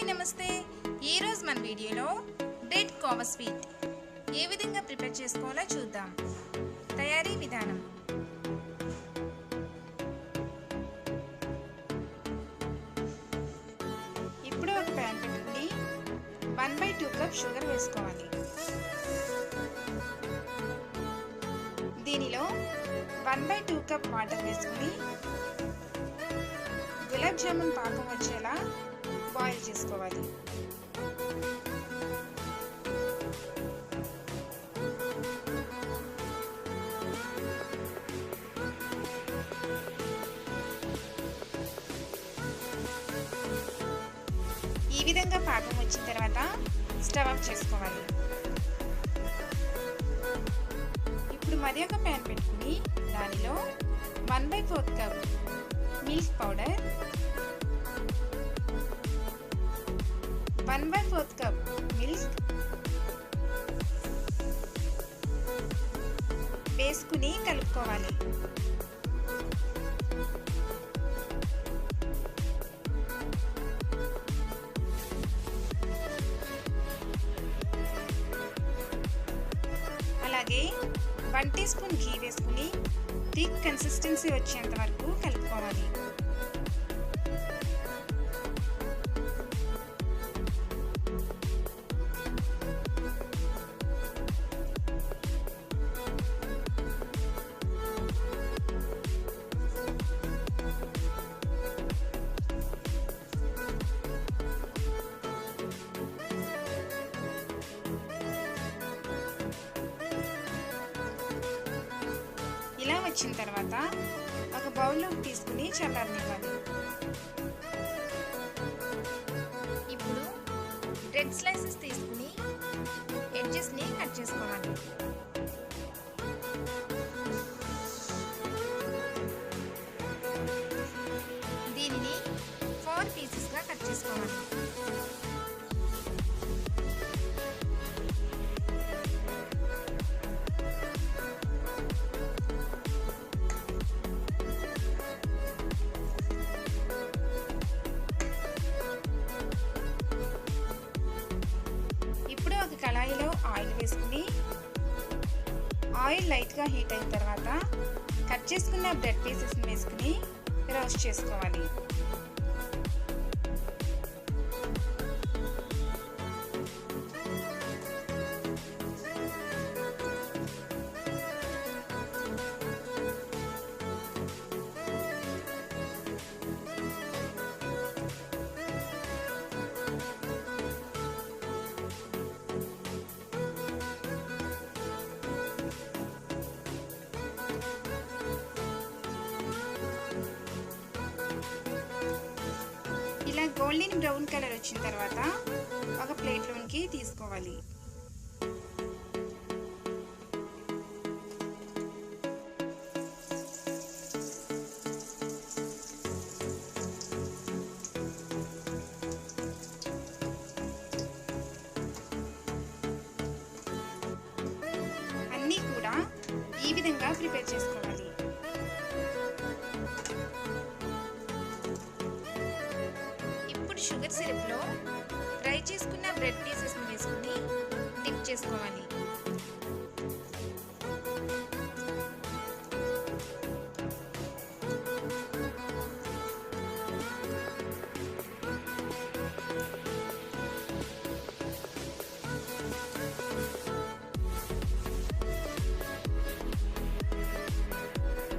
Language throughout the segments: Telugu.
అందరికీ నమస్తే। ఈ రోజు మన వీడియోలో బ్రెడ్ కోవా స్వీట్ ఏ విధంగా ప్రిపేర్ చేసుకోవాలో చూద్దాం। తయారీ విధానం, ఇప్పుడు ఒక ప్యాన్ పెట్టుకొని 1/2 కప్ షుగర్ వేసుకోవాలి। దీనిలో 1/2 కప్ వాటర్ వేసుకొని గులాబ్ జామున్ పాకం వచ్చేలా బాయిల్ చేసుకోవాలి। ఈ విధంగా పాకం వచ్చిన తర్వాత స్టవ్ ఆఫ్ చేసుకోవాలి। ఇప్పుడు మరి ఒక ప్యాన్ పెట్టుకుని దానిలో 1/4 cup milk powder, 1/4 cup milk వేసుకుని కలుపుకోవాలి। అలాగే 1 టీ స్పూన్ ఘీ వేసుకుని థిక్ కన్సిస్టెన్సీ వచ్చేంత వరకు కలుపుకోవాలి। ఇలా వచ్చిన తర్వాత ఒక బౌల్లోకి తీసుకుని చల్లారనివ్వాలి। ఇప్పుడు బ్రెడ్ స్లైసెస్ తీసుకుని ఎడ్జెస్ని కట్ చేసుకోవాలి। దీనిని 4 పీసెస్గా కట్ చేసుకోవాలి। కళాయిలో ఆయిల్ వేసుకుని ఆయిల్ లైట్గా హీట్ అయిన తర్వాత కట్ చేసుకున్న బ్రెడ్ పీసెస్ని వేసుకుని రోస్ట్ చేసుకోవాలి। ఇలా గోల్డెన్ బ్రౌన్ కలర్ వచ్చిన తర్వాత ఒక ప్లేట్లోనికి తీసుకోవాలి। అన్నీ కూడా ఈ విధంగా ప్రిపేర్ చేసుకోవాలి। షుగర్ సిరప్లో ఫ్రై చేసుకున్న బ్రెడ్ పీసెస్ని వేసుకుని డిప్ చేసుకోవాలి।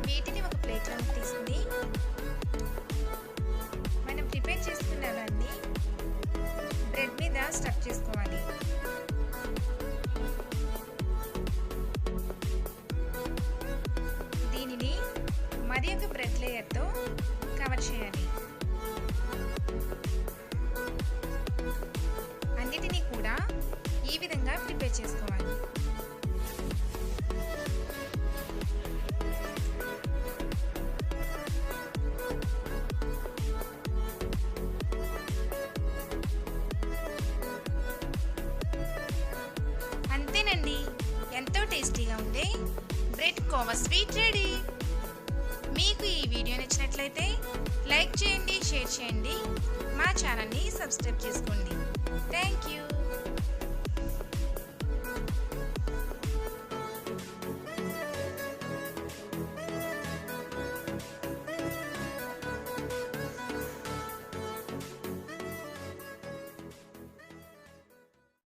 వీటిని ఒక ప్లేట్లోకి తీసుకుని మనం ప్రిపేర్ చేసుకున్న దాన్ని బ్రెడ్ మీద స్టఫ్ చేసుకోవాలి। దీనిని మరి ఒక బ్రెడ్ లేయర్తో కవర్ చేయాలి। అన్నిటినీ కూడా ఈ విధంగా ప్రిపేర్ చేసుకోవాలి। అంతేనండి, ఎంతో టేస్టీగా ఉండే బ్రెడ్ కోవా స్వీట్ రెడీ। మీకు ఈ వీడియో నచ్చినట్లయితే లైక్ చేయండి, షేర్ చేయండి, మా ఛానల్ని సబ్స్క్రైబ్ చేసుకోండి. Thank you.